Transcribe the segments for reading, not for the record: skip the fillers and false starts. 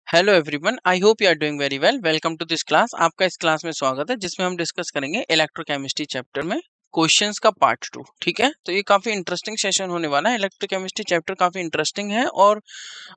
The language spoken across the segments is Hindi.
Hello everyone, I hope you are doing very well. Welcome to this class. आपका इस क्लास में स्वागत है, जिसमें हम डिस्कस करेंगे इलेक्ट्रोकेमिस्ट्री चैप्टर में क्वेश्चंस का पार्ट 2। ठीक है, तो ये काफी इंटरेस्टिंग सेशन होने वाला है। इलेक्ट्रोकेमिस्ट्री चैप्टर काफी इंटरेस्टिंग है और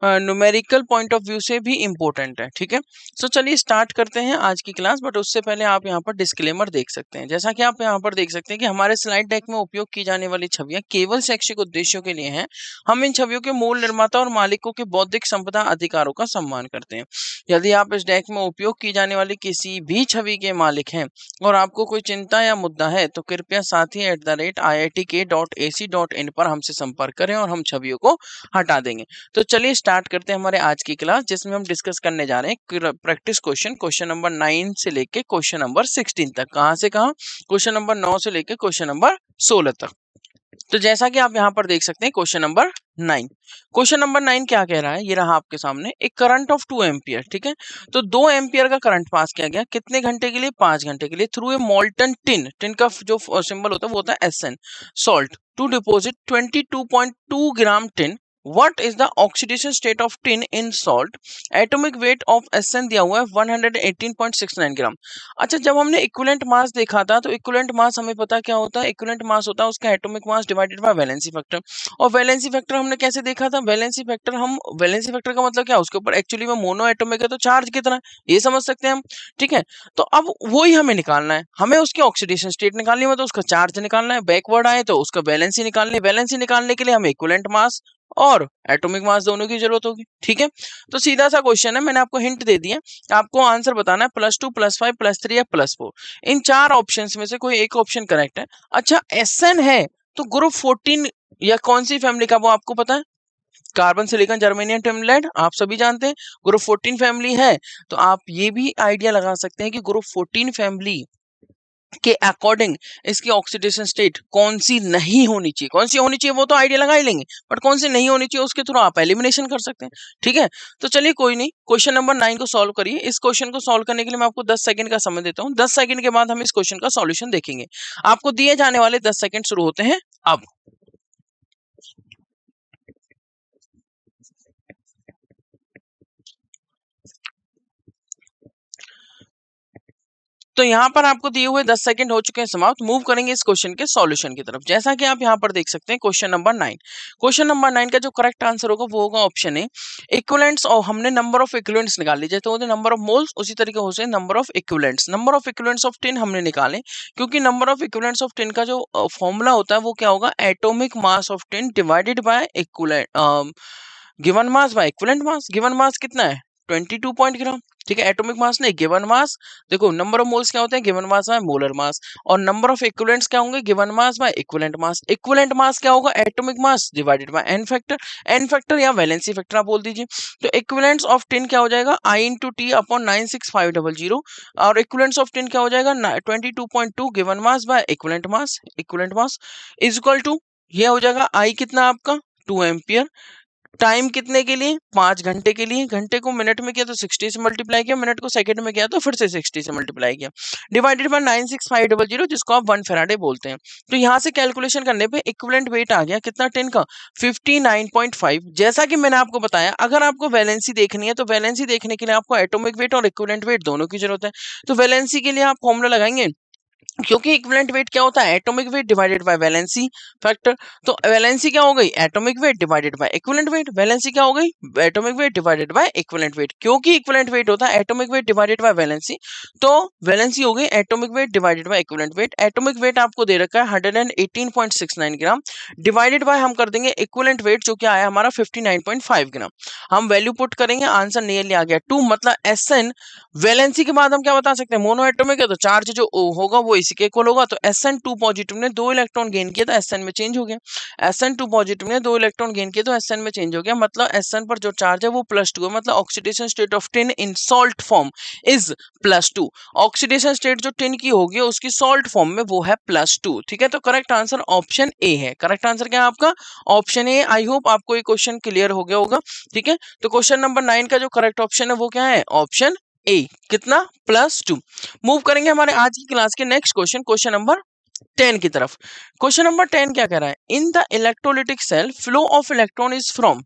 न्यूमेरिकल पॉइंट ऑफ व्यू से भी इम्पोर्टेंट है। ठीक है, सो चलिए स्टार्ट करते हैं आज की क्लास। बट उससे पहले आप यहाँ पर डिस्क्लेमर देख सकते हैं। जैसा कि आप यहाँ पर देख सकते हैं कि हमारे स्लाइड डेक में उपयोग की जाने वाली छवियां केवल शैक्षिक उद्देश्यों के लिए हैं। हम इन छवियों के मूल निर्माता और मालिकों के बौद्धिक संपदा अधिकारों का सम्मान करते हैं। यदि आप इस डेक में उपयोग की जाने वाली किसी भी छवि के मालिक हैं और आपको कोई चिंता या मुद्दा है, तो कृपया sathi@iitk.ac.in पर हमसे संपर्क करें और हम छवियों को हटा देंगे। तो चलिए स्टार्ट करते हैं हमारे आज की क्लास, जिसमें हम डिस्कस करने जा रहे हैं प्रैक्टिस क्वेश्चन नंबर 9 से लेके क्वेश्चन नंबर 16 तक। कहां से कहां? क्वेश्चन नंबर 9 से लेके क्वेश्चन नंबर 16 तक। तो जैसा कि आप यहाँ पर देख सकते हैं क्वेश्चन नंबर 9। क्वेश्चन नंबर 9 क्या कह रहा है, ये रहा आपके सामने। एक करंट ऑफ 2 एम्पियर, ठीक है, तो 2 एम्पियर का करंट पास किया गया। कितने घंटे के लिए? 5 घंटे के लिए। Through a molten tin, tin का जो सिंबल होता है वो होता है SN, salt, to deposit 22.2 gram tin. What is the oxidation state of tin in salt? Atomic weight of SN दिया हुआ है 118.69 ग्राम। अच्छा, जब हमने इक्विवेलेंट मास देखा था, तो इक्विवेलेंट मास हमें पता क्या होता है? इक्विवेलेंट मास होता है उसका atomic mass divided bye valency factor. और वैलेंसी फैक्टर हमने कैसे देखा था? वैलेंसी फैक्टर का मतलब क्या है? उसके ऊपर एक्चुअली में मोनो एटॉमिक है, तो चार्ज कितना है ये समझ सकते हैं हम। ठीक है, तो अब वही हमें निकालना है। हमें उसकी ऑक्सीडेशन स्टेट निकालनी है, तो उसका चार्ज निकालना है। बैकवर्ड आए तो उसका वैलेंसी निकालनी है। वैलेंसी निकालने के लिए हमें इक्विवेलेंट मास और एटॉमिक मास दोनों की जरूरत होगी। ठीक है, तो सीधा सा क्वेश्चन है, मैंने आपको हिंट दे दिया। आपको आंसर बताना है +2, +5, +3 या +4। इन 4 ऑप्शंस में से कोई एक ऑप्शन करेक्ट है। अच्छा, SN है तो ग्रुप 14 या कौन सी फैमिली का, वो आपको पता है? Carbon, silicon, germanium, tin, lead, आप सभी जानते हैं ग्रुप 14 फैमिली है। तो आप ये भी आइडिया लगा सकते हैं कि ग्रुप 14 फैमिली के अकॉर्डिंग इसकी ऑक्सीडेशन स्टेट कौन सी नहीं होनी चाहिए। कौन सी होनी चाहिए वो तो आइडिया लगा ही लेंगे, बट कौन सी नहीं होनी चाहिए उसके थ्रू आप एलिमिनेशन कर सकते हैं। ठीक है, तो चलिए कोई नहीं, क्वेश्चन नंबर 9 को सॉल्व करिए। इस क्वेश्चन को सॉल्व करने के लिए मैं आपको 10 सेकंड का समय देता हूं। 10 सेकंड के बाद हम इस क्वेश्चन का सॉल्यूशन देखेंगे। आपको दिए जाने वाले 10 सेकंड शुरू होते हैं अब। तो यहाँ पर आपको दिए हुए 10 सेकंड हो चुके हैं समाप्त। मूव करेंगे इस क्वेश्चन के सॉल्यूशन की तरफ। जैसा कि आप यहाँ पर देख सकते हैं क्वेश्चन नंबर 9। क्वेश्चन नंबर 9 का जो करेक्ट आंसर होगा वो होगा ऑप्शन ए, इक्विवेलेंट्स। और हमने नंबर ऑफ इक्विवेलेंट्स निकाल ली, जैसे होते नंबर ऑफ मोल्स, उसी तरीके हो से number of equivalents. Number of equivalents of tin हमने निकाले, क्योंकि number of equivalents of tin का जो फॉर्मूला होता है वो क्या होगा? Atomic mass of tin divided by equivalent, given mass by equivalent mass. Given mass कितना है? 22 पॉइंट ग्राम। ठीक है, एटॉमिक मास नहीं, गिवन मास। देखो नंबर ऑफ मोल्स क्या होते हैं? Given mass by molar mass. और नंबर ऑफ इक्विवेलेंट्स क्या होंगे? Given mass by equivalent mass. Equivalent mass क्या होगा? Atomic mass divided by n factor. N factor या वैलेंसी फैक्टर आप बोल दीजिए। तो इक्विवेलेंट्स ऑफ टिन क्या हो जाएगा? I/T/96500। और इक्विवेलेंट्स ऑफ टिन क्या हो जाएगा? 22.2 given mass by equivalent mass. Equivalent mass is equal to, ये हो जाएगा I कितना आपका? 2 एम्पियर। टाइम कितने के लिए? 5 घंटे के लिए। घंटे को मिनट में किया तो 60 से मल्टीप्लाई किया, मिनट को सेकंड में किया तो फिर से 60 से मल्टीप्लाई किया, डिवाइडेड बाय 96500, जिसको आप 1 फैराडे बोलते हैं। तो यहाँ से कैलकुलेशन करने पे इक्विवेलेंट वेट आ गया कितना टिन का? 59.5। जैसा कि मैंने आपको बताया, अगर आपको वैलेंसी देखनी है तो वैलेंसी देखने के लिए आपको एटॉमिक वेट और इक्विवेलेंट वेट दोनों की जरूरत है। तो वैलेंसी के लिए आप फॉर्मूला लगाएंगे, क्योंकि इक्विवेलेंट वेट क्या होता है? Atomic weight divided by valency factor. तो वैलेंसी क्या हो गई? Atomic weight divided by equivalent weight. Valency क्या हो गई? Atomic weight divided by equivalent weight. क्योंकि इक्विवेलेंट वेट होता है atomic weight divided by valency, तो वैलेंसी हो गई atomic weight divided by equivalent weight. Atomic weight आपको दे रखा है 118.69 ग्राम, डिवाइडेड बाय हम कर देंगे इक्विवेलेंट वेट जो कि आया हमारा 59.5 ग्राम। हम वैल्यू पुट करेंगे, आंसर नियरली आ गया 2। मतलब SN वैलेंसी के बाद हम क्या बता सकते हैं? मोनो एटॉमिक है तो चार्ज जो होगा वो इसी के इक्वल होगा। तो SN2 पॉजिटिव ने 2 इलेक्ट्रॉन गेन किया तो SN में चेंज हो गया। SN2 पॉजिटिव ने 2 इलेक्ट्रॉन गेन किया तो SN में चेंज हो गया। मतलब SN पर जो चार्ज है वो +2 है। मतलब oxidation state of tin in salt form is +2। Oxidation state जो टिन की होगी उसकी सॉल्ट फॉर्म में वो है +2। ठीक है, तो करेक्ट आंसर ऑप्शन ए है। करेक्ट आंसर क्या है आपका? Option A. आई होप आपको ये क्वेश्चन क्लियर हो गया होगा। ठीक है, तो क्वेश्चन नंबर 9 का जो करेक्ट ऑप्शन है वो क्या है? Option A. कितना? +2। मूव करेंगे हमारे आज की क्लास के नेक्स्ट क्वेश्चन, क्वेश्चन नंबर 10 की तरफ। क्वेश्चन नंबर 10 क्या कह रहा है? In the electrolytic cell flow of electron is from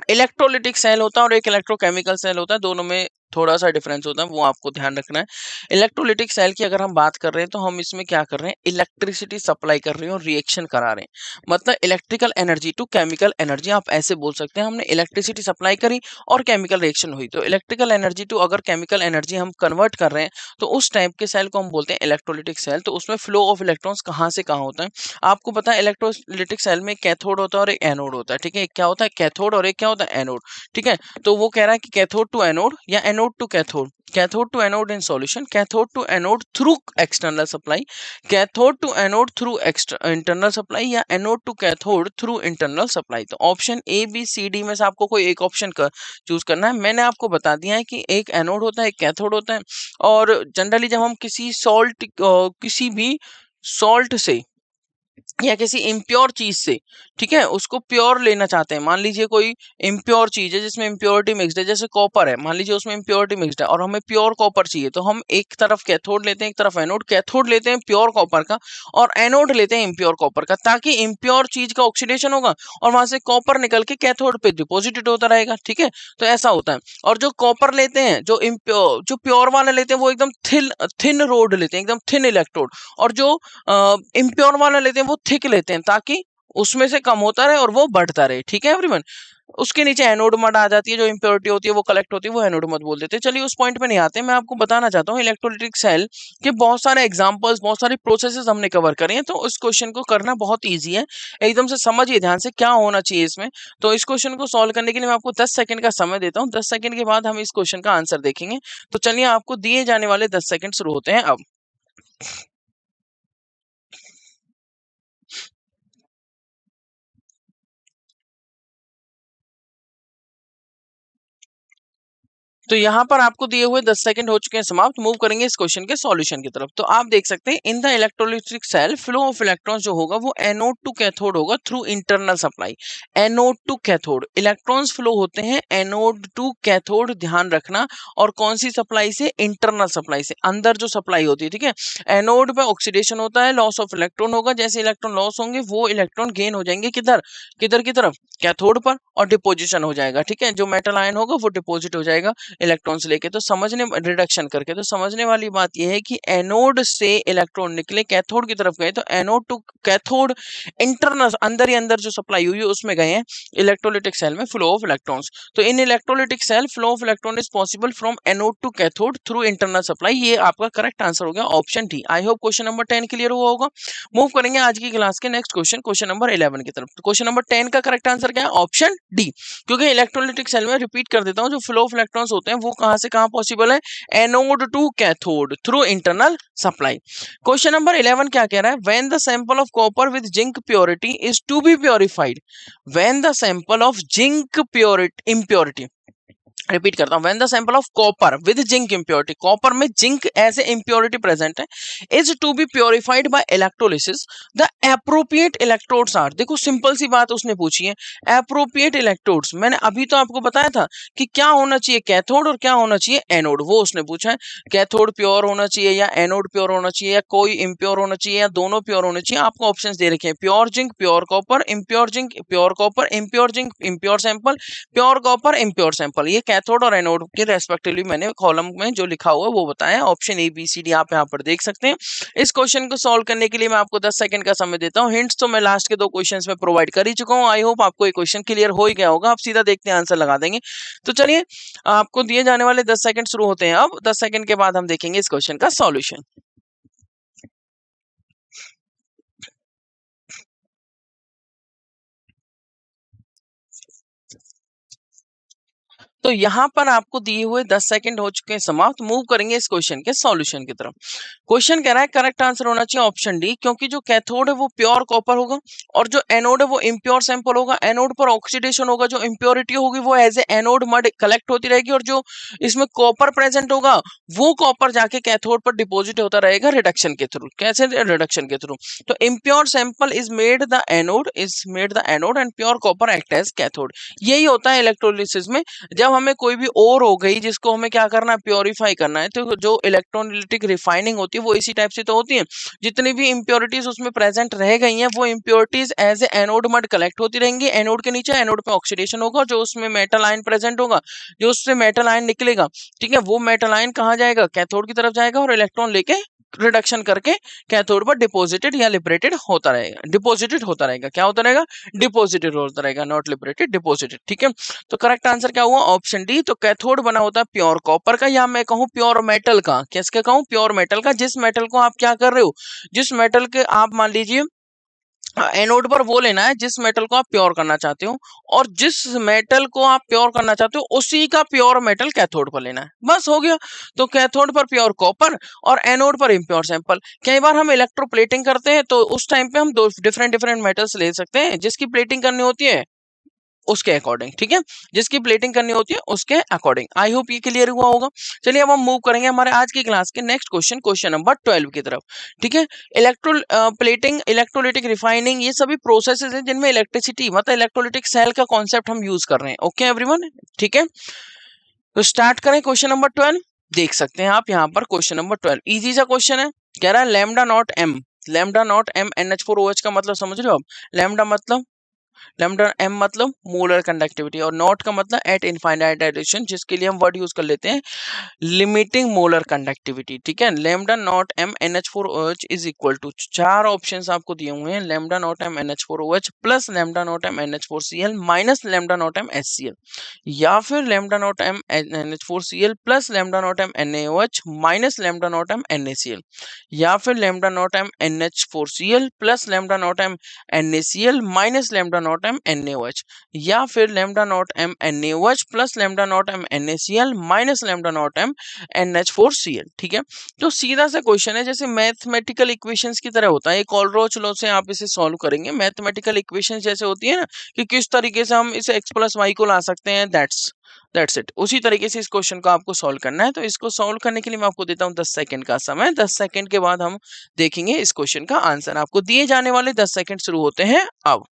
electrolytic cell होता है और एक इलेक्ट्रोकेमिकल सेल होता है, दोनों में थोड़ा सा डिफरेंस होता है, वो आपको ध्यान रखना है। इलेक्ट्रोलिटिक सेल की अगर हम बात कर रहे हैं तो हम इसमें क्या कर रहे हैं, इलेक्ट्रिसिटी सप्लाई कर रहे हैं और रिएक्शन करा रहे हैं, मतलब electrical energy to chemical energy, आप ऐसे बोल सकते हैं। हमने इलेक्ट्रिसिटी सप्लाई करी और केमिकल रिएक्शन हुई, तो इलेक्ट्रिकल एनर्जी टू अगर केमिकल एनर्जी हम कन्वर्ट कर रहे हैं तो उस टाइप के सेल को हम बोलते हैं इलेक्ट्रोलिटिक सेल। तो उसमें फ्लो ऑफ इलेक्ट्रॉन्स कहाँ से कहाँ होता है, आपको पता है इलेक्ट्रोलिटिक सेल में कैथोड होता है और एक एनोड होता है, ठीक है। एक क्या होता है, कैथोड, और एक क्या होता है, एनोड, ठीक है। तो वो कह रहा है कि कैथोड टू एनोड या anode to cathode, cathode to anode in solution, cathode to anode through external supply, cathode to anode through internal supply, या anode to cathode through internal supply. तो option A B C D में से आपको कोई एक ऑप्शन का चूज करना है। मैंने आपको बता दिया है कि एक एनोड होता है, एक कैथोड होता है, और जनरली जब हम किसी किसी भी सॉल्ट से या किसी इम्प्योर चीज से, ठीक है, उसको प्योर लेना चाहते हैं, मान लीजिए कोई इम्प्योर चीज है जिसमें इम्प्योरिटी मिक्स्ड है, जैसे कॉपर है, मान लीजिए उसमें इम्प्योरिटी मिक्स्ड है और हमें प्योर कॉपर चाहिए, तो हम एक तरफ कैथोड लेते हैं, एक तरफ एनोड, कैथोड लेते हैं प्योर कॉपर का और एनोड लेते हैं इम्प्योर कॉपर का, ताकि इम्प्योर चीज का ऑक्सीडेशन होगा और वहां से कॉपर निकल के कैथोड पे डिपोजिटेड होता रहेगा, ठीक है। तो ऐसा होता है। और जो कॉपर लेते हैं, जो प्योर वाले लेते हैं, वो एकदम थिन थिन रोड लेते हैं, एकदम थिन इलेक्ट्रोड, और जो इम्प्योर वाला लेते हैं वो थिक लेते हैं, ताकि उसमें से कम होता रहे और वो बढ़ता रहे, ठीक है एवरीवन। उसके नीचे एनोड मड आ जाती है, जो इम्प्योरिटी होती है वो कलेक्ट होती है, वो एनोड मड बोल देते हैं। चलिए उस पॉइंट पे नहीं आते, मैं आपको बताना चाहता हूँ इलेक्ट्रोलिटिक सेल के बहुत सारे एग्जांपल्स, बहुत सारी प्रोसेसेस हमने कवर करे हैं, तो इस क्वेश्चन को करना बहुत ईजी है। एकदम से समझिए ध्यान से क्या होना चाहिए इसमें। तो इस क्वेश्चन को सॉल्व करने के लिए मैं आपको 10 सेकंड का समय देता हूँ, 10 सेकंड के बाद हम इस क्वेश्चन का आंसर देखेंगे। तो चलिए आपको दिए जाने वाले 10 सेकंड शुरू होते हैं अब। तो यहाँ पर आपको दिए हुए 10 सेकंड हो चुके हैं समाप्त। मूव करेंगे इस क्वेश्चन के सॉल्यूशन की तरफ। तो आप देख सकते हैं in the electrolytic cell flow of electrons जो होगा वो एनोड टू कैथोड होगा through internal supply. Anode to cathode, electrons flow होते हैं एनोड टू कैथोड, ध्यान रखना। और कौन सी सप्लाई से, इंटरनल सप्लाई से, अंदर जो सप्लाई होती है, ठीक है। एनोड पे ऑक्सीडेशन होता है, लॉस ऑफ इलेक्ट्रॉन होगा, जैसे इलेक्ट्रॉन लॉस होंगे वो इलेक्ट्रॉन गेन हो जाएंगे किधर किधर की तरफ, कैथोड पर, और डिपोजिशन हो जाएगा, ठीक है। जो मेटल आयन होगा वो डिपोजिट हो जाएगा इलेक्ट्रॉन्स लेके। तो समझने, रिडक्शन करके, तो समझने वाली बात यह है कि एनोड से इलेक्ट्रॉन निकले कैथोड की तरफ गए, तो एनोड टू कैथोड इंटरनल, अंदर ही अंदर जो सप्लाई हुई है उसमें गए हैं इलेक्ट्रोलिटिक सेल में फ्लो ऑफ इलेक्ट्रॉन्स। तो in electrolytic cell flow of electron is possible from anode to cathode through internal supply. ये आपका करेक्ट आंसर हो गया option D. I hope question number 10 clear हुआ होगा। मूव करेंगे आज की क्लास के नेक्स्ट क्वेश्चन, क्वेश्चन नंबर 11 की तरफ। क्वेश्चन नंबर 10 का करेक्ट आंसर क्या है, ऑप्शन डी। क्योंकि इलेक्ट्रोलिटिक सेल में, रिपीट कर देता हूं, जो फ्लो ऑफ इलेक्ट्रॉन्स होते हैं वो कहां से कहां पॉसिबल है, anode to cathode through internal supply. Question number 11 क्या कह रहा है, when the sample of copper with zinc purity is to be purified, when the sample of zinc purity impurity, repeat करता हूं, when the sample of copper with zinc impurity, copper में zinc as a impurity present है, is to be purified by electrolysis, the appropriate electrodes are. देखो सिंपल सी बात उसने पूछी है, एप्रोप्रिएट इलेक्ट्रोड्स। मैंने अभी तो आपको बताया था कि क्या होना चाहिए, कैथोड और क्या होना चाहिए, एनोड, वो उसने पूछा है। कैथोड प्योर होना चाहिए या एनोड प्योर होना चाहिए या कोई इम्प्योर होना चाहिए या दोनों प्योर होने चाहिए, आपको ऑप्शंस दे रखे हैं, pure zinc, pure copper, impure zinc, pure copper, impure zinc, impure sample, pure copper, impure sample. ये कैथोड और एनोड के रेस्पेक्टिवली मैंने कॉलम में जो लिखा हुआ है वो बताया, option A B C D आप यहाँ पर देख सकते हैं। इस क्वेश्चन को सॉल्व करने के लिए मैं आपको 10 सेकंड का समय देता हूँ। हिंट्स तो मैं लास्ट के 2 क्वेश्चंस में प्रोवाइड कर ही चुका हूँ। आई होप आपको ये क्वेश्चन क्लियर हो ही गया होगा, आप सीधा देखते हैं आंसर लगा देंगे। तो चलिए आपको दिए जाने वाले 10 सेकंड शुरू होते हैं अब। 10 सेकंड के बाद हम देखेंगे इस क्वेश्चन का सॉल्यूशन। तो यहाँ पर आपको दिए हुए 10 सेकंड हो चुके हैं समाप्त। मूव करेंगे इस क्वेश्चन के सॉल्यूशन की तरफ। क्वेश्चन कह रहा है करेक्ट आंसर होना चाहिए ऑप्शन डी, क्योंकि जो कैथोड है वो प्योर कॉपर होगा और जो एनोड है वो इम्प्योर सैंपल होगा। एनोड पर ऑक्सीडेशन होगा, जो इम्प्योरिटी होगी वो as a anode mud collect होती रहेगी, और जो इसमें कॉपर प्रेजेंट होगा वो कॉपर जाके कैथोड पर डिपोजिट होता रहेगा रिडक्शन के थ्रू। कैसे, रिडक्शन के थ्रू। तो impure sample is made the anode and pure copper act as cathode. यही होता है इलेक्ट्रोलिसिस में, जब हमें कोई भी ओर हो गई जिसको हमें क्या करना है, प्योरीफाई करना है, तो जो इलेक्ट्रोलाइटिक रिफाइनिंग होती है वो इसी टाइप से तो होती है। जितनी भी इम्प्योरिटीज उसमें प्रेजेंट रह गई हैं वो impurities as a anode mud collect होती रहेंगी। एनोड के नीचे एनोड पे ऑक्सीडेशन होगा, जो उसमें मेटल आयन प्रेजेंट होगा, जो उससे मेटल आयन निकलेगा, ठीक है, वो मेटल आयन कहाँ जाएगा, कैथोड की तरफ जाएगा और इलेक्ट्रॉन लेके रिडक्शन करके कैथोड पर डिपॉजिटेड या लिबरेटेड होता रहेगा। डिपॉजिटेड होता रहेगा, क्या होता रहेगा, डिपॉजिटेड होता रहेगा, नॉट लिबरेटेड, डिपॉजिटेड, ठीक है। तो करेक्ट आंसर क्या हुआ, ऑप्शन डी। तो कैथोड बना होता है प्योर कॉपर का, या मैं कहूं प्योर मेटल का। किसका कहूं, प्योर मेटल का। जिस मेटल को आप क्या कर रहे हो, जिस मेटल के आप मान लीजिए एनोड पर वो लेना है जिस मेटल को आप प्योर करना चाहते हो, और जिस मेटल को आप प्योर करना चाहते हो उसी का प्योर मेटल कैथोड पर लेना है, बस हो गया। तो कैथोड पर प्योर कॉपर और एनोड पर इम्प्योर सैंपल। कई बार हम इलेक्ट्रोप्लेटिंग करते हैं तो उस टाइम पे हम दो डिफरेंट डिफरेंट मेटल्स ले सकते हैं, जिसकी प्लेटिंग करनी होती है उसके अकॉर्डिंग, ठीक है, जिसकी प्लेटिंग करनी होती है उसके अकॉर्डिंग। आई होप ये क्लियर हुआ होगा। चलिए अब हम मूव करेंगे हमारे आज की क्लास के नेक्स्ट क्वेश्चन, क्वेश्चन नंबर 12 की तरफ, ठीक है। प्लेटिंग, इलेक्ट्रोलिटिक रिफाइनिंग, ये सभी प्रोसेसेस हैं जिनमें इलेक्ट्रिसिटी मतलब इलेक्ट्रोलिटिक सेल का कॉन्सेप्ट हम यूज कर रहे हैं। ओके एवरीवन, ठीक है। तो स्टार्ट करें क्वेश्चन नंबर 12। देख सकते हैं आप यहाँ पर क्वेश्चन नंबर 12 इजी सा क्वेश्चन है। कह रहा है lambda naught M, lambda naught M NH4OH का मतलब समझ रहे हो आप। लैम्डा मतलब, लैम्डा एम मतलब मोलर कंडक्टिविटी, और नॉट का मतलब एट इनफाइनाइट डायरेक्शन, जिसके लिए हम वर्ड यूज कर लेते हैं लिमिटिंग मोलर कंडक्टिविटी, ठीक है। Lambda naught M NH4OH is equal to, चार ऑप्शंस आपको दिए हुए हैं, lambda naught M NH4OH plus lambda naught M NH4Cl minus lambda naught M HCl, या फिर lambda naught M NH4Cl plus lambda naught M NaOH minus lambda naught M NaCl, या फिर lambda naught M NH4Cl plus lambda naught M NaCl minus lambda naught M NaOH, या फिर lambda naught M NaOH plus lambda naught M NaCl minus lambda naught M NH4Cl, ठीक है। तो सीधा सा क्वेश्चन है, जैसे मैथमेटिकल इक्वेशंस की तरह होता है, कोलरोच लॉ से आप इसे सॉल्व करेंगे। मैथमेटिकल इक्वेशंस जैसे होती है ना कि किस तरीके से हम इसे x प्लस वाई को ला सकते हैं, दैट्स इट। उसी तरीके से इस क्वेश्चन को आपको सॉल्व करना है। तो इसको सॉल्व करने के लिए मैं आपको देता हूं 10 सेकंड का समय। 10 सेकंड के बाद हम देखेंगे इस क्वेश्चन का आंसर। आपको दिए जाने वाले 10 सेकंड शुरू होते हैं अब।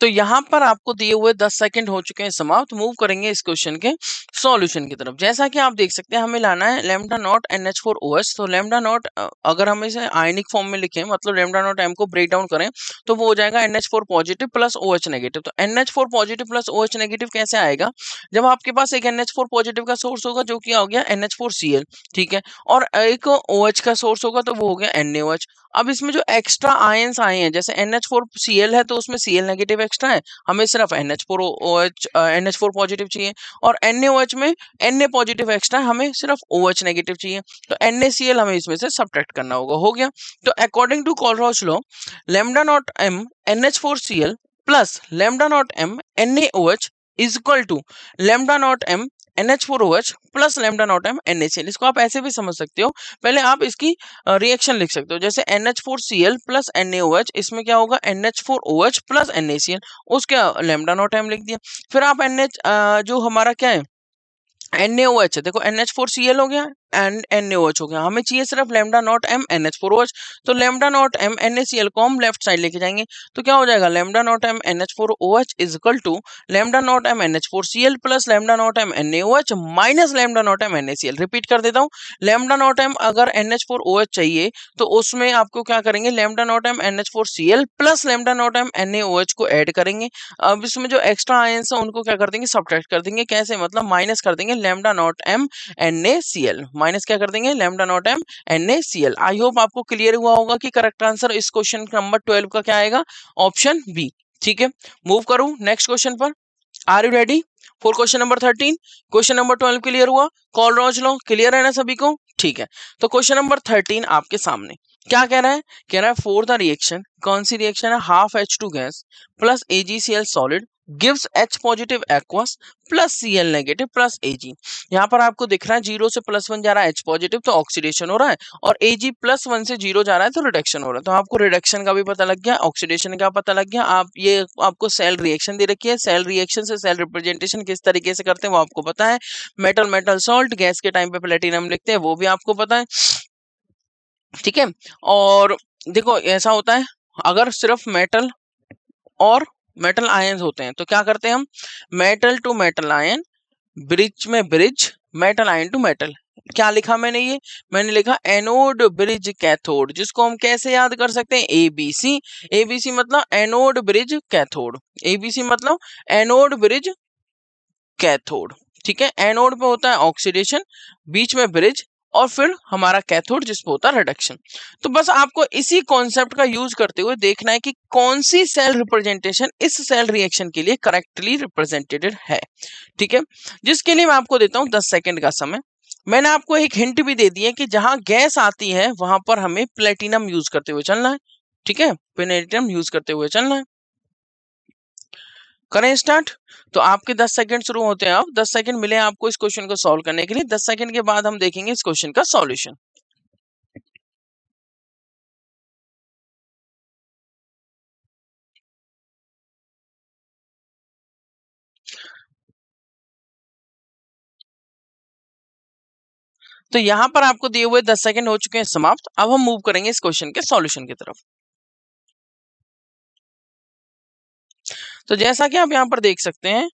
तो यहाँ पर आपको दिए हुए 10 सेकंड हो चुके हैं समाप्त। मूव करेंगे इस क्वेश्चन के सॉल्यूशन की तरफ। जैसा कि आप देख सकते हैं हमें लाना है लैम्डा नॉट NH4OH। तो लैम्डा नॉट अगर हम इसे आयनिक फॉर्म में लिखें, मतलब लैम्डा नॉट M को ब्रेक डाउन करें, तो वो हो जाएगा NH4 positive plus OH negative. तो NH4 positive plus OH negative कैसे आएगा, जब आपके पास एक NH4 पॉजिटिव का सोर्स होगा जो कि हो गया NH4Cl, ठीक है, और एक OH का सोर्स होगा तो वो हो गया NaOH। अब इसमें जो एक्स्ट्रा आयंस आए हैं, जैसे NH4Cl है तो उसमें Cl नेगेटिव एक्स्ट्रा है, हमें सिर्फ NH4OH NH4 पॉजिटिव चाहिए, और NaOH में Na पॉजिटिव एक्स्ट्रा है, हमें सिर्फ OH नेगेटिव चाहिए। तो NaCl हमें इसमें से सब्ट्रैक्ट करना होगा, हो गया। तो according to Kohlrausch law, lambda naught M NH4Cl plus lambda naught M NaOH is equal to lambda naught M NH4OH plus lambda naught M NaCl। इसको आप ऐसे भी समझ सकते हो, पहले आप इसकी रिएक्शन लिख सकते हो, जैसे NH4Cl प्लस NaOH, इसमें क्या होगा NH4OH प्लस NaCl, उसके लैम्डा नॉट M लिख दिया। फिर आप जो हमारा क्या है NaOH है, देखो NH4Cl हो गया एंड NaOH हो गया, हमें चाहिए सिर्फ लैम्डा नॉट M NH4OH। तो लैम्डा नॉट M NaCl को हम लेफ्ट साइड लेके जाएंगे, तो क्या हो जाएगा lambda naught M NH4OH is equal to lambda naught M NH4Cl plus lambda naught M NaOH minus lambda naught M NaCl। Repeat कर देता हूँ, लैम्डा नॉट M अगर NH4OH चाहिए तो उसमें आपको क्या करेंगे, lambda naught M NH4Cl plus lambda naught M NaOH को ऐड करेंगे। अब इसमें जो एक्स्ट्रा आयंस है उनको क्या कर देंगे, सब्ट्रैक्ट कर देंगे। कैसे, मतलब माइनस कर देंगे lambda naught M NaCl, minus क्या कर देंगे लैम्डा नॉट M NaCl। आई होप आपको क्लियर हुआ होगा कि करेक्ट आंसर इस क्वेश्चन नंबर 12 का क्या आएगा, ऑप्शन बी, ठीक है। मूव करूं नेक्स्ट क्वेश्चन पर। Are you ready for question number 13? Question number 12 clear हुआ, कोलरोच लॉ क्लियर है ना सभी को, ठीक है। तो क्वेश्चन नंबर 13 आपके सामने क्या कह रहा है, कह रहा है फॉर द रिएक्शन, कौन सी रिएक्शन है, half H2 gas plus AgCl solid gives H positive aqueous plus Cl negative plus Ag। यहाँ पर आपको दिख रहा है 0 से +1 जा रहा है H पॉजिटिव तो ऑक्सीडेशन हो रहा है, और Ag +1 से 0 जा रहा है तो रिडक्शन हो रहा है। तो आपको रिडक्शन का भी पता लग गया, ऑक्सीडेशन का पता लग गया। आप ये आपको सेल रिएक्शन दे रखी है, सेल रिएक्शन से सेल रिप्रेजेंटेशन किस तरीके से करते हैं वो आपको पता है। मेटल मेटल सॉल्ट, गैस के टाइम पे प्लेटिनम लिखते हैं वो भी आपको पता है। ठीक है। और देखो ऐसा होता है, अगर सिर्फ मेटल और मेटल आयंस होते हैं तो क्या करते हैं हम, metal to metal ion, bridge में bridge, metal ion to metal. क्या लिखा मैंने, ये मैंने लिखा एनोड ब्रिज कैथोड, जिसको हम कैसे याद कर सकते हैं, एबीसी। एबीसी मतलब एनोड ब्रिज कैथोड, एबीसी मतलब एनोड ब्रिज कैथोड। ठीक है, एनोड पे होता है ऑक्सीडेशन, बीच में ब्रिज, और फिर हमारा कैथोड जिस पे होता है रिडक्शन। तो बस आपको इसी कॉन्सेप्ट का यूज करते हुए देखना है कि कौन सी सेल रिप्रेजेंटेशन इस सेल रिएक्शन के लिए करेक्टली रिप्रेजेंटेड है। ठीक है, जिसके लिए मैं आपको देता हूं 10 सेकंड का समय। मैंने आपको एक हिंट भी दे दी है कि जहां गैस आती है वहां पर हमें प्लेटिनम यूज करते हुए चलना है। ठीक है, प्लेटिनम यूज करते हुए चलना है। करें स्टार्ट। तो आपके 10 सेकंड शुरू होते हैं, अब 10 सेकंड मिले आपको इस क्वेश्चन को सॉल्व करने के लिए। 10 सेकंड के बाद हम देखेंगे इस क्वेश्चन का सॉल्यूशन। तो यहां पर आपको दिए हुए 10 सेकंड हो चुके हैं समाप्त। अब हम मूव करेंगे इस क्वेश्चन के सॉल्यूशन की तरफ। तो जैसा कि आप यहां पर देख सकते हैं,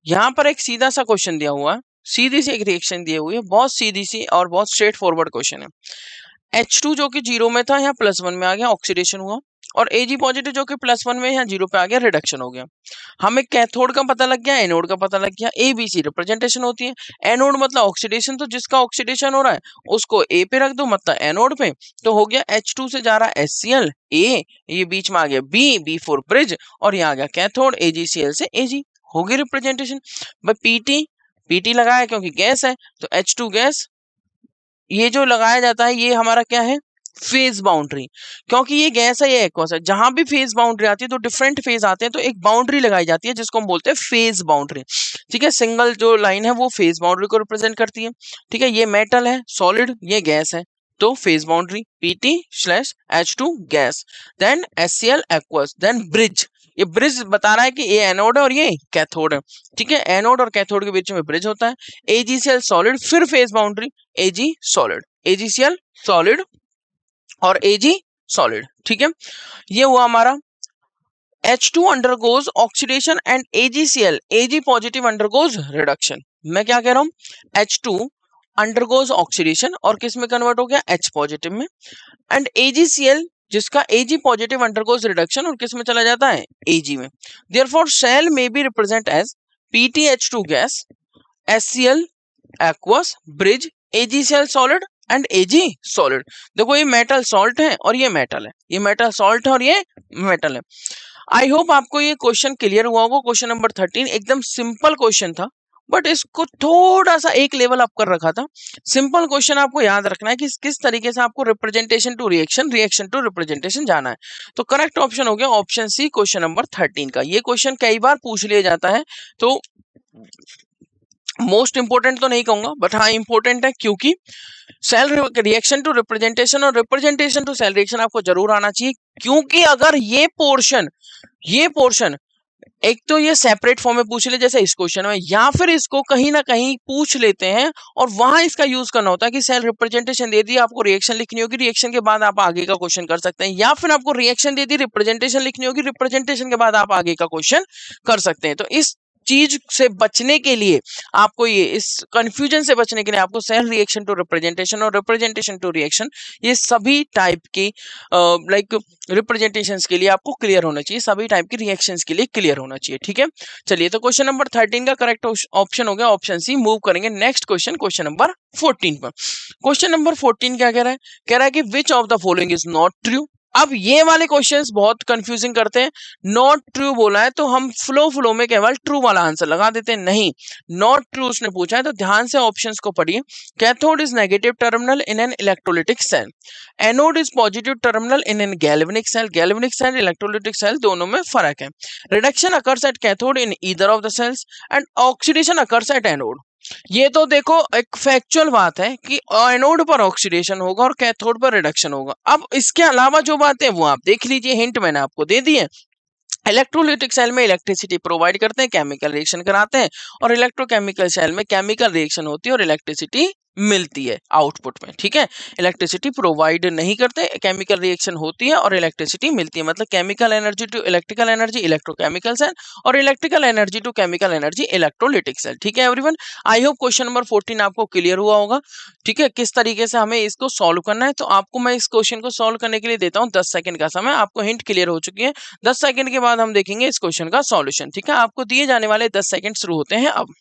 यहां पर एक सीधा सा क्वेश्चन दिया हुआ है, सीधी सी एक रिएक्शन दी हुई है, बहुत सीधी सी और बहुत स्ट्रेट फॉरवर्ड क्वेश्चन है। H2 जो कि 0 में था यहाँ +1 में आ गया, ऑक्सीडेशन हुआ, और Ag पॉजिटिव जो कि +1 में यहाँ 0 पे आ गया, रिडक्शन हो गया। हमें कैथोड का पता लग गया, एनोड का पता लग गया। ABC रिप्रेजेंटेशन होती है, एनोड मतलब ऑक्सीडेशन, तो जिसका ऑक्सीडेशन हो रहा है उसको A पे रख दो, मतलब एनोड पे। तो हो गया H2 से जा रहा है HCl, A, ये बीच में आ गया B फॉर ब्रिज, और यहाँ आ गया कैथोड, AgCl से Ag, हो गई रिप्रेजेंटेशन। भाई PT लगाया क्योंकि गैस है, तो H2 गैस, ये जो लगाया जाता है ये हमारा क्या है, फेज बाउंड्री। क्योंकि ये गैस है, ये एक्वस है, जहां भी फेज बाउंड्री आती है तो डिफरेंट फेज आते हैं, तो एक बाउंड्री लगाई जाती है जिसको हम बोलते हैं फेज बाउंड्री। ठीक है, सिंगल जो लाइन है वो फेज बाउंड्री को रिप्रेजेंट करती है। ठीक है, ये मेटल है सॉलिड, ये गैस है, तो phase boundary PT/H2 gas, then HCl aqueous, then bridge. ये ब्रिज बता रहा है कि ये एनोड है और ये कैथोड है। ठीक है, एनोड और कैथोड के बीच में ब्रिज होता है। AgCl सॉलिड, फिर phase boundary Ag solid, AgCl solid और Ag सॉलिड। ठीक है, ये हुआ हमारा H2 undergoes oxidation and AgCl, Ag positive undergoes reduction। मैं क्या कह रहा हूं, H2 undergoes oxidation और किस में कन्वर्ट हो गया, H पॉजिटिव में, एंड AgCl जिसका Ag पॉजिटिव undergoes reduction और किस में चला जाता है, Ag में। Therefore cell may be represent as PtH2 gas, HCl aqueous, bridge, AgCl solid and Ag solid। देखो ये मेटल सॉल्ट है और ये मेटल है, ये मेटल सॉल्ट है और ये मेटल है। आई होप आपको ये क्वेश्चन क्लियर हुआ होगा। क्वेश्चन नंबर 13 एकदम सिंपल क्वेश्चन था, बट इसको थोड़ा सा एक लेवल अप कर रखा था। सिंपल क्वेश्चन आपको याद रखना है कि किस तरीके से आपको representation to reaction, reaction to representation जाना है। तो करेक्ट ऑप्शन हो गया ऑप्शन सी, क्वेश्चन नंबर 13 का। ये क्वेश्चन कई बार पूछ लिया जाता है, तो मोस्ट इंपोर्टेंट तो नहीं कहूंगा, बट हाँ इंपोर्टेंट है, क्योंकि सेल रिएक्शन टू रिप्रेजेंटेशन और रिप्रेजेंटेशन टू सेल रिएक्शन आपको जरूर आना चाहिए। क्योंकि अगर ये पोर्शन एक तो ये सेपरेट फॉर्म में पूछ ले जैसे इस क्वेश्चन में, या फिर इसको कहीं ना कहीं पूछ लेते हैं और वहां इसका यूज करना होता है कि सेल रिप्रेजेंटेशन दे दी, आपको रिएक्शन लिखनी होगी, रिएक्शन के बाद आप आगे का क्वेश्चन कर सकते हैं, या फिर आपको रिएक्शन दे दी, रिप्रेजेंटेशन लिखनी होगी, रिप्रेजेंटेशन के बाद आप आगे का क्वेश्चन कर सकते हैं। तो इस चीज से बचने के लिए आपको, ये इस कंफ्यूजन से बचने के लिए आपको सेल रिएक्शन टू रिप्रेजेंटेशन और रिप्रेजेंटेशन टू रिएक्शन, ये सभी टाइप की लाइक रिप्रेजेंटेशंस के लिए आपको क्लियर होना चाहिए, सभी टाइप की रिएक्शंस के लिए क्लियर होना चाहिए। ठीक है, चलिए तो क्वेश्चन नंबर 13 का करेक्ट ऑप्शन हो गया ऑप्शन सी। मूव करेंगे नेक्स्ट क्वेश्चन, क्वेश्चन नंबर 14 पर। क्वेश्चन नंबर 14 क्या कह रहा है कि विच of the following is not true. अब ये वाले क्वेश्चंस बहुत कंफ्यूजिंग करते हैं। नॉट ट्रू बोला है तो हम फ्लो में केवल ट्रू वाला आंसर लगा देते हैं, नहीं, नॉट ट्रू उसने पूछा है तो ध्यान से ऑप्शंस को पढ़िए। Cathode is negative terminal in an electrolytic cell, anode is positive terminal in an galvanic cell, galvanic cell electrolytic cell दोनों में फर्क है। Reduction occurs at cathode in either of the cells and oxidation occurs at anode. ये तो देखो एक फैक्चुअल बात है कि एनोड पर ऑक्सीडेशन होगा और कैथोड पर रिडक्शन होगा। अब इसके अलावा जो बात है वो आप देख लीजिए, हिंट मैंने आपको दे दी है। इलेक्ट्रोलिटिक सेल में इलेक्ट्रिसिटी प्रोवाइड करते हैं, केमिकल रिएक्शन कराते हैं, और इलेक्ट्रोकेमिकल सेल में केमिकल रिएक्शन होती है और इलेक्ट्रिसिटी मिलती है आउटपुट में, ठीक है। इलेक्ट्रिसिटी प्रोवाइड नहीं करते, केमिकल रिएक्शन होती है और इलेक्ट्रिसिटी मिलती है। मतलब chemical energy to electrical energy electrochemical cell, और electrical energy to chemical energy electrolytic cell, ठीक है everyone. I hope question number 14 आपको क्लियर हुआ होगा, ठीक है, किस तरीके से हमें इसको सॉल्व करना है। तो आपको मैं इस क्वेश्चन को सॉल्व करने के लिए देता हूँ 10 सेकंड का समय। आपको हिंट क्लियर हो चुकी है, 10 सेकंड के बाद हम देखेंगे इस क्वेश्चन का सॉल्यूशन, ठीक है। आपको दिए जाने वाले 10 सेकंड शुरू होते हैं अब।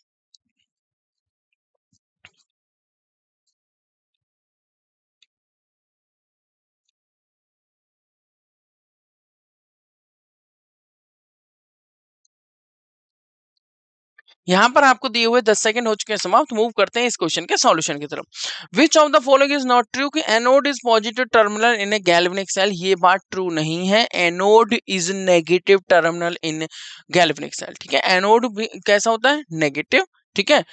यहाँ पर आपको दिए हुए 10 सेकंड हो चुके हैं समाप्त। मूव करते हैं इस क्वेश्चन के सॉल्यूशन की तरफ। Which of the following is not true कि anode is positive terminal in a galvanic cell. ये बात ट्रू नहीं है, anode is negative terminal in galvanic cell, ठीक है। एनोड भी कैसा होता है, नेगेटिव, ठीक है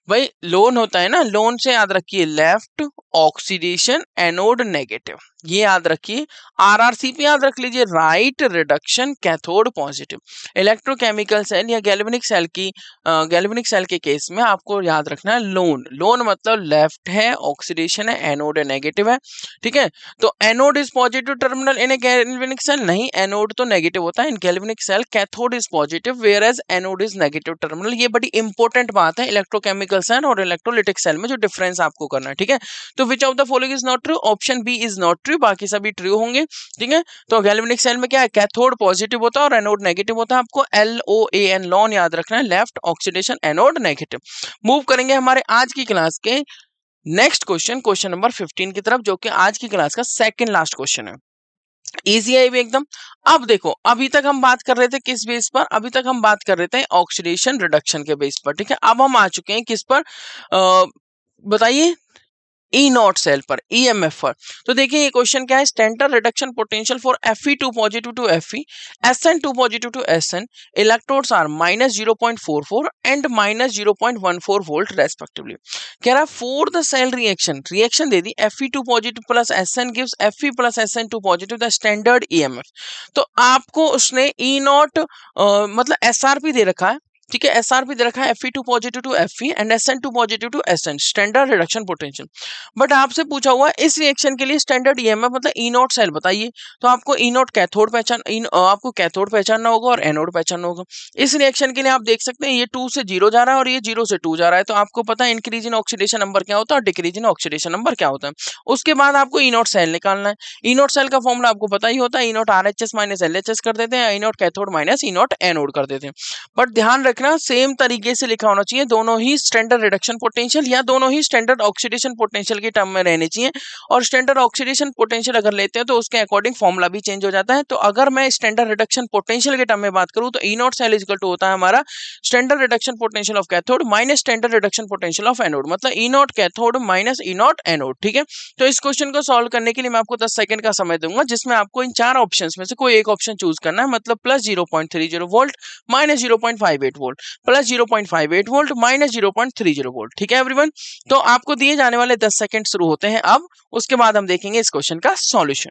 भाई। लोन होता है ना, लोन से याद रखिए लेफ्ट ऑक्सीडेशन, एनोड नेगेटिव, ये याद रखिए। आरआरसीपी याद रख लीजिए, right reduction, cathode positive. Electrochemical cell या गैल्वेनिक सेल की गैल्वेनिक सेल के केस में आपको याद रखना है लोन। लोन मतलब लेफ्ट है, ऑक्सीडेशन है, एनोड नेगेटिव है, ठीक है। तो anode is positive terminal in a galvanic cell, नहीं, एनोड तो नेगेटिव होता है in galvanic cell. Cathode is positive whereas anode is negative terminal. ये बड़ी इंपॉर्टेंट बात है इलेक्ट्रोकेमिकल सेल और इलेक्ट्रोलिटिक सेल में जो डिफरेंस आपको करना है, ठीक है। तो which of the following is not true, option B is not true, बाकी सभी ट्रू होंगे, ठीक है। तो गैल्वेनिक सेल में क्या है, कैथोड पॉजिटिव होता है और एनोड नेगेटिव होता है। आपको LOAN लॉन याद रखना है, left oxidation, anode negative. Move करेंगे हमारे आज की क्लास के नेक्स्ट क्वेश्चन, क्वेश्चन नंबर 15 की तरफ, जो कि आज की क्लास का सेकंड लास्ट क्वेश्चन है। इजी है भी एकदम। अब देखो, अभी तक हम बात कर रहे थे किस बेस पर, अभी तक हम बात कर रहे थे ऑक्सीडेशन रिडक्शन के बेस पर, ठीक है। अब हम आ चुके हैं किस पर, बताइए, ई नॉट सेल पर, ईएमएफ पर। तो देखिए ये क्वेश्चन क्या है, standard reduction potential for Fe2 positive to Fe, Sn2 positive to Sn, electrodes are -0.44 and -0.14 volt respectively. कह रहा है for the cell reaction, reaction दे दी Fe2 positive plus Sn gives Fe plus Sn2 positive the standard EMF. तो आपको उसने ई नॉट मतलब एसआरपी दे रखा है, ठीक है। एसआरपी दे रखा है Fe2 positive to Fe and Sn2 positive to Sn, standard reduction potential. But आपसे पूछा हुआ है इस रिएक्शन के लिए स्टैंडर्ड ईएमएफ मतलब ई नॉट सेल बताइए। तो आपको ई नॉट कैथोड पहचान, आपको कैथोड पहचानना होगा और एनोड पहचानना होगा। इस रिएक्शन के लिए आप देख सकते हैं ये 2 से 0 जा रहा है और ये 0 से 2 जा रहा है। तो आपको पता है इंक्रीज इन ऑक्सीडेशन नंबर क्या होता है और डिक्रीज इन ऑक्सीडेशन नंबर क्या होता है। उसके बाद आपको ई नॉट सेल निकालना है। ई नॉट सेल का फॉर्मूला आपको पता ही होता है, E naught RHS minus LHS कर देते हैं, E naught cathode minus E naught anode कर देते हैं। बट ध्यान रखना सेम तरीके से लिखा होना चाहिए, दोनों ही स्टैंडर्ड रिडक्शन पोटेंशियल या दोनों ही स्टैंडर्ड ऑक्सीडेशन पोटेंशियल के टर्म में रहने चाहिए। और स्टैंडर्ड ऑक्सीडेशन पोटेंशियल अगर लेते हैं तो उसके अकॉर्डिंग फॉर्मूला भी चेंज हो जाता है। तो अगर मैं स्टैंडर्ड रिडक्शन पोटेंशियल के टर्म में बात करूं तो E naught cell equal to होता है हमारा standard reduction potential of cathode minus standard reduction potential of anode, मतलब E naught cathode minus E naught anode, ठीक है। तो इस क्वेश्चन को सॉल्व करने के लिए मैं आपको 10 सेकंड का समय दूंगा, जिसमें आपको इन 4 ऑप्शंस में से कोई एक ऑप्शन चूज करना है। मतलब plus 0.30 volt, minus 0.58 volt, plus 0.58 volt, minus 0.30 volt, ठीक है एवरीवन। तो आपको दिए जाने वाले 10 सेकंड शुरू होते हैं अब। उसके बाद हम देखेंगे इस क्वेश्चन का सॉल्यूशन।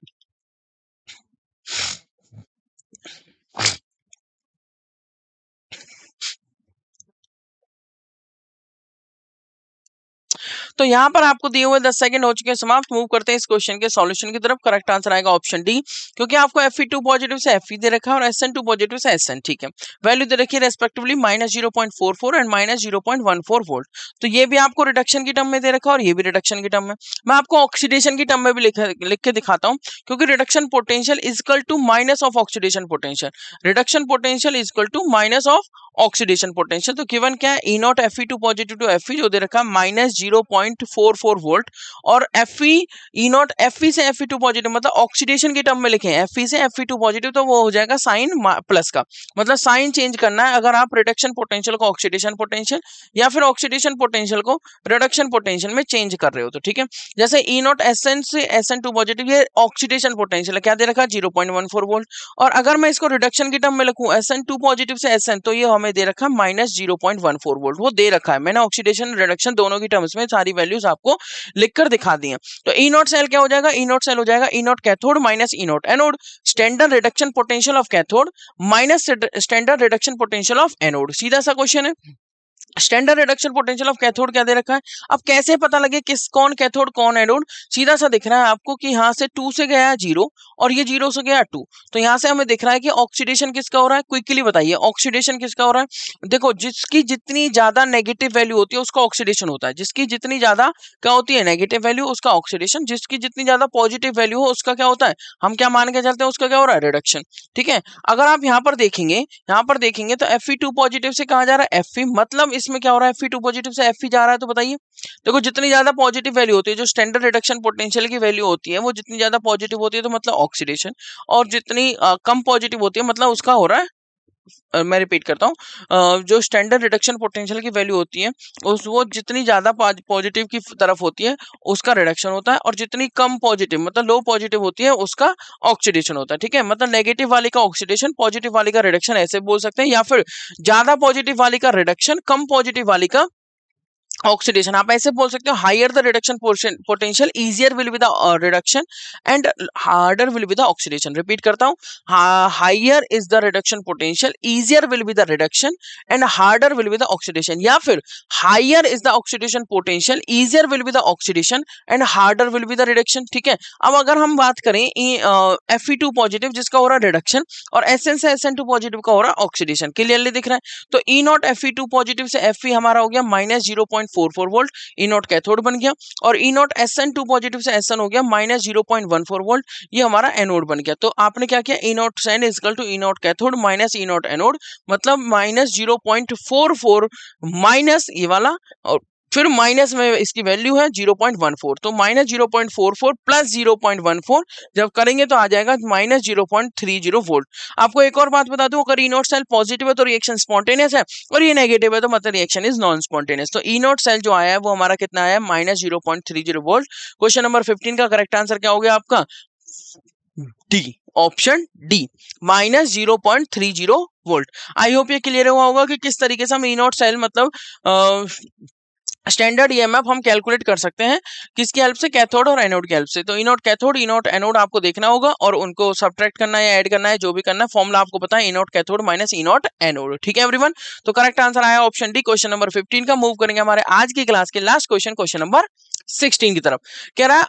तो यहाँ पर आपको दिए हुए 10 सेकंड हो चुके हैं समाप्त। मूव करते हैं इस क्वेश्चन के सॉल्यूशन की तरफ। करेक्ट आंसर आएगा ऑप्शन डी, क्योंकि आपको Fe2 पॉजिटिव से Fe दे रखा है और Sn2 पॉजिटिव से Sn, ठीक है। वैल्यू दे रखी है रेस्पेक्टिवली -0.44 एंड -0.14 वोल्ट। तो ये भी आपको रिडक्शन की टर्म में दे रखा है और ये भी रिडक्शन की टर्म में। मैं आपको ऑक्सीडेशन की टर्म में भी लिख के दिखाता हूँ, क्योंकि reduction potential is equal to minus of oxidation potential, reduction potential is equal to minus of oxidation potential. तो गिवन क्या है, E naught Fe2 positive to Fe जो दे रखा है -0.44 वोल्ट, और Fe ई नॉट Fe से Fe2 पॉजिटिव मतलब ऑक्सीडेशन के टर्म में लिखे हैं Fe से Fe2 पॉजिटिव, तो वो हो जाएगा साइन प्लस का, मतलब साइन चेंज करना है अगर आप रिडक्शन पोटेंशियल को ऑक्सीडेशन पोटेंशियल या फिर ऑक्सीडेशन पोटेंशियल को रिडक्शन पोटेंशियल में चेंज कर रहे हो तो, ठीक है। जैसे ई नॉट Sn से Sn2 पॉजिटिव, ये ऑक्सीडेशन पोटेंशियल है, क्या दे रखा है 0.14 वोल्ट। और अगर मैं इसको रिडक्शन की टर्म में लिखूं Sn2 पॉजिटिव से Sn, तो ये हमें दे रखा है -0.14 वोल्ट, वो दे रखा है। मैंने ऑक्सीडेशन रिडक्शन दोनों की टर्म्स में सारी वैल्यूज आपको लिखकर दिखा दी हैं। तो ई नॉट सेल क्या हो जाएगा, ई नॉट सेल हो जाएगा E naught cathode minus E naught anode, standard reduction potential of cathode minus standard reduction potential of anode. सीधा सा क्वेश्चन है। Standard reduction potential of cathode क्या दे रखा है। अब कैसे पता लगे किस कौन कैथोड कौन एनोड, सीधा सा दिख रहा है आपको कि यहाँ से 2 से गया है 0 और ये 0 से गया 2, तो यहाँ से हमें दिख रहा है कि ऑक्सीडेशन किसका हो रहा है। क्विकली बताइए ऑक्सीडेशन किसका हो रहा है। देखो जिसकी जितनी ज्यादा नेगेटिव वैल्यू होती है उसका ऑक्सीडेशन होता है, जिसकी जितनी ज्यादा क्या होती है नेगेटिव वैल्यू उसका ऑक्सीडेशन, जिसकी जितनी ज्यादा पॉजिटिव वैल्यू हो उसका क्या होता है, हम क्या मान के चलते हैं उसका क्या हो रहा है रिडक्शन। ठीक है, अगर आप यहाँ पर देखेंगे तो Fe2 पॉजिटिव से कहा जा रहा है Fe, मतलब इसमें क्या हो रहा है Fe2 पॉजिटिव से Fe जा रहा है। तो बताइए देखो जितनी ज्यादा पॉजिटिव वैल्यू होती है, जो स्टैंडर्ड रिडक्शन पोटेंशियल की वैल्यू होती है वो जितनी ज्यादा पॉजिटिव होती है तो मतलब ऑक्सीडेशन, और जितनी कम पॉजिटिव होती है मतलब उसका हो रहा है मैं रिपीट करता हूँ, जो स्टैंडर्ड रिडक्शन पोटेंशियल की वैल्यू होती है उस वो जितनी ज्यादा पॉजिटिव की तरफ होती है उसका रिडक्शन होता है, और जितनी कम पॉजिटिव मतलब लो पॉजिटिव होती है उसका ऑक्सीडेशन होता है। ठीक है, मतलब नेगेटिव वाली का ऑक्सीडेशन, पॉजिटिव वाली का रिडक्शन ऐसे बोल सकते हैं, या फिर ज्यादा पॉजिटिव वाली का रिडक्शन, कम पॉजिटिव वाली का ऑक्सीडेशन। आप ऐसे बोल सकते हो higher the reduction potential easier will be the reduction and harder will be the oxidation. Repeat करता हूँ, higher is the reduction potential easier will be the reduction and harder will be the oxidation, या फिर higher is the oxidation potential easier will be the oxidation and harder will be the reduction. ठीक है, अब अगर हम बात करें Fe2 पॉजिटिव जिसका हो रहा है रिडक्शन और Sn से Sn2 पॉजिटिव का हो रहा है ऑक्सीडेशन, क्लियरली दिख रहा है। तो E नॉट Fe2 पॉजिटिव से Fe हमारा हो गया -0.44 वोल्ट, ई नॉट कैथोड बन गया, और ई नॉट SN2 पॉजिटिव से SN हो गया -0.14 वोल्ट, ये हमारा एनोड बन गया। तो आपने क्या किया, E naught SN equal to E naught cathode minus E naught anode, मतलब -0.44 माइनस ये वाला, और फिर माइनस में इसकी वैल्यू है 0.14, तो -0.44 प्लस 0.14 जब करेंगे तो आ जाएगा -0.30 वोल्ट। आपको एक और बात बता दूं, अगर ई नॉट सेल पॉजिटिव है तो रिएक्शन स्पॉन्टेनियस है, और ये नेगेटिव है तो मतलब रिएक्शन इज नॉन स्पॉन्टेनियस। तो ई नॉट सेल जो आया है वो हमारा कितना आया, -0.30 वोल्ट। क्वेश्चन नंबर 15 का करेक्ट आंसर क्या हो गया आपका, D, option D, -0.30 volt. I hope ये क्लियर हुआ होगा कि किस तरीके से हम ई नॉट सेल मतलब स्टैंडर्ड ईएमएफ हम कैलकुलेट कर सकते हैं किसकी हेल्प से, कैथोड और एनोड की हेल्प से। तो इनोड कैथोड इनोड एनोड आपको देखना होगा और उनको सब्ट्रैक्ट करना है या ऐड करना है, जो भी करना है फॉर्मूला आपको पता है, inode cathode minus inode anode. ठीक है एवरीवन, तो करेक्ट आंसर आया ऑप्शन डी, क्वेश्चन नंबर 15 का। मूव करेंगे हमारे आज की क्लास के लास्ट क्वेश्चन नंबर 16 की तरफ। कह रहा है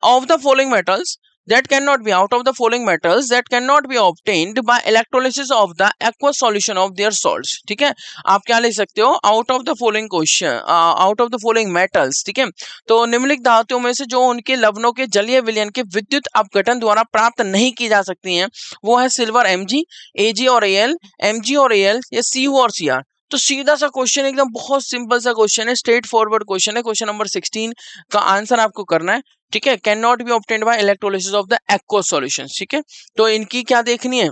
of the following metals that cannot be out of the following metals that cannot be obtained by electrolysis of the aqueous solution of their salts। ठीक है, आप क्या ले सकते हो, out of the following question out of the following metals. ठीक है, तो निम्नलिखित धातुओं में से जो उनके लवणों के जलीय विलयन के विद्युत अपघटन द्वारा प्राप्त नहीं की जा सकती हैं वो है सिल्वर Mg, Ag और Al, Mg और Al, या Cu और Cr। तो सीधा सा क्वेश्चन, एकदम बहुत सिंपल सा क्वेश्चन है, स्ट्रेट फॉरवर्ड क्वेश्चन है। क्वेश्चन नंबर 16 का आंसर आपको करना है। ठीक है, can not be obtained by electrolysis of the aqueous solutions. ठीक है, तो इनकी क्या देखनी है,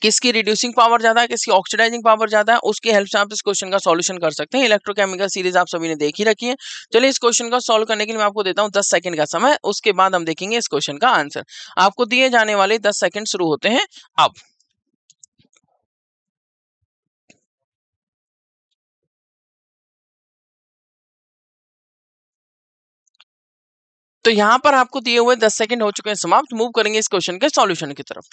किसकी रिड्यूसिंग पावर ज्यादा है, किसकी ऑक्सीडाइजिंग पावर ज्यादा है, उसकी हेल्प से आप इस क्वेश्चन का सॉल्यूशन कर सकते हैं। इलेक्ट्रोकेमिकल सीरीज आप सभी ने देख ही रखी है। चलिए इस क्वेश्चन का सॉल्व करने के लिए मैं आपको देता हूं 10 सेकंड का समय, उसके बाद हम देखेंगे इस क्वेश्चन का आंसर। आपको दिए जाने वाले 10 सेकंड शुरू होते हैं अब। तो यहां पर आपको दिए हुए 10 सेकंड हो चुके हैं समाप्त। मूव करेंगे इस क्वेश्चन के सॉल्यूशन की तरफ।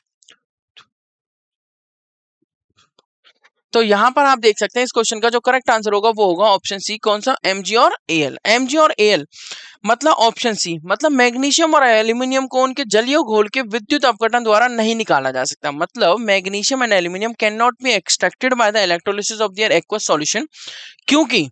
तो यहाँ पर आप देख सकते हैं इस क्वेश्चन का जो करेक्ट आंसर होगा वो होगा ऑप्शन सी, कौन सा, Mg और Al। Mg और Al मतलब ऑप्शन सी, मतलब मैग्नीशियम और एल्यूमिनियम को उनके जलीय घोल के विद्युत अपघटन द्वारा नहीं निकाला जा सकता। मतलब magnesium and aluminium can not be extracted by the electrolysis of their aqueous solution, क्योंकि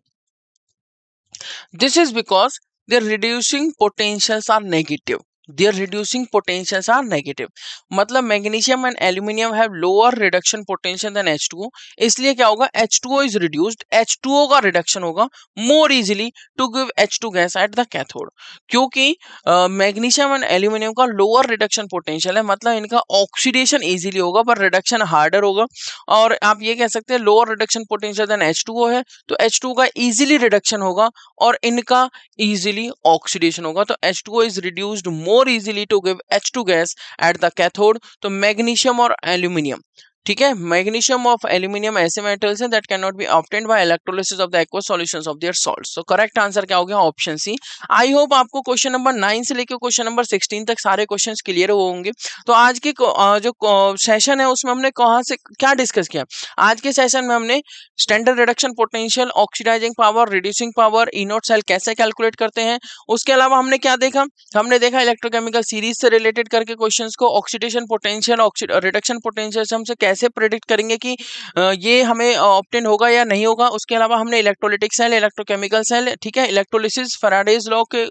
this is because their reducing potentials are negative। Their reducing potentials are negative। मतलब magnesium and aluminium have lower reduction potential than H2O, इसलिए क्या होगा, H2O इज रिड्यूस्ड, H2O का रिडक्शन होगा more easily to give H2 gas at the cathode. क्योंकि मैग्नीशियम एंड एल्यूमिनियम का लोअर रिडक्शन पोटेंशियल है, मतलब इनका ऑक्सीडेशन इजीली होगा पर रिडक्शन हार्डर होगा। और आप ये कह सकते हैं lower reduction potential than H2O है, तो H2O का इजीली रिडक्शन होगा और इनका इजीली ऑक्सीडेशन होगा। तो H2O is reduced more easily to give H2 gas at the cathode. तो मैग्नीशियम और एल्यूमिनियम ठीक है, मैग्नीशियम ऑफ एल्यूमिनियम ऐसे मेटल्स हैं that can not be obtained by electrolysis of the aqueous solutions of their salts. तो करेक्ट आंसर क्या हो गया? Option C. आई होप आपको क्वेश्चन नंबर 9 से लेकर क्वेश्चन नंबर 16 तक सारे क्वेश्चंस क्लियर होंगे। तो आज के जो सेशन है उसमें हमने कहाँ से क्या डिस्कस किया? आज के सेशन में हमने standard reduction potential, oxidising power, reducing power, E naught cell कैसे कैलकुलेट करते हैं। उसके अलावा हमने क्या देखा? हमने देखा इलेक्ट्रोकेमिकल सीरीज से रिलेटेड करके क्वेश्चंस को, ऑक्सीडेशन पोटेंशियल, रिडक्शन पोटेंशियल से हमसे कैसे प्रेडिक्ट करेंगे कि ये हमें ऑब्टेन होगा या नहीं होगा। उसके अलावा हमने इलेक्ट्रोलिटिक सेल, इलेक्ट्रोकेमिकल सेल, ठीक है, इलेक्ट्रोलिसिस, फैराडेज लॉ के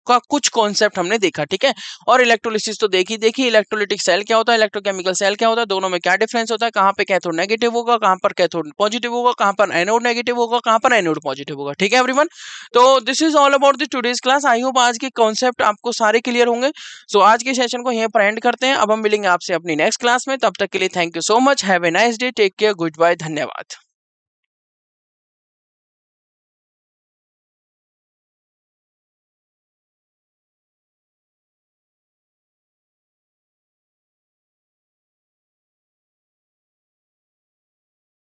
का कुछ कॉन्सेप्ट हमने देखा, ठीक है। और इलेक्ट्रोलिसिस तो देखी, इलेक्ट्रोलिटिक सेल क्या होता है, इलेक्ट्रोकेमिकल सेल क्या होता है, दोनों में क्या डिफरेंस होता है, कहाँ पे कैथोड नेगेटिव होगा, कहाँ पर कैथोड पॉजिटिव होगा, कहाँ पर एनोड नेगेटिव होगा, कहाँ पर एनोड पॉजिटिव होगा, ठीक है एवरीवन। तो this is all about the today's class. I hope आज के कॉन्सेप्ट आपको सारे क्लियर होंगे। सो आज के सेशन को यहीं पर एंड करते हैं। अब हम मिलेंगे आपसे अपनी नेक्स्ट क्लास में। तब तक के लिए thank you so much. Have a nice day, take care, goodbye, धन्यवाद।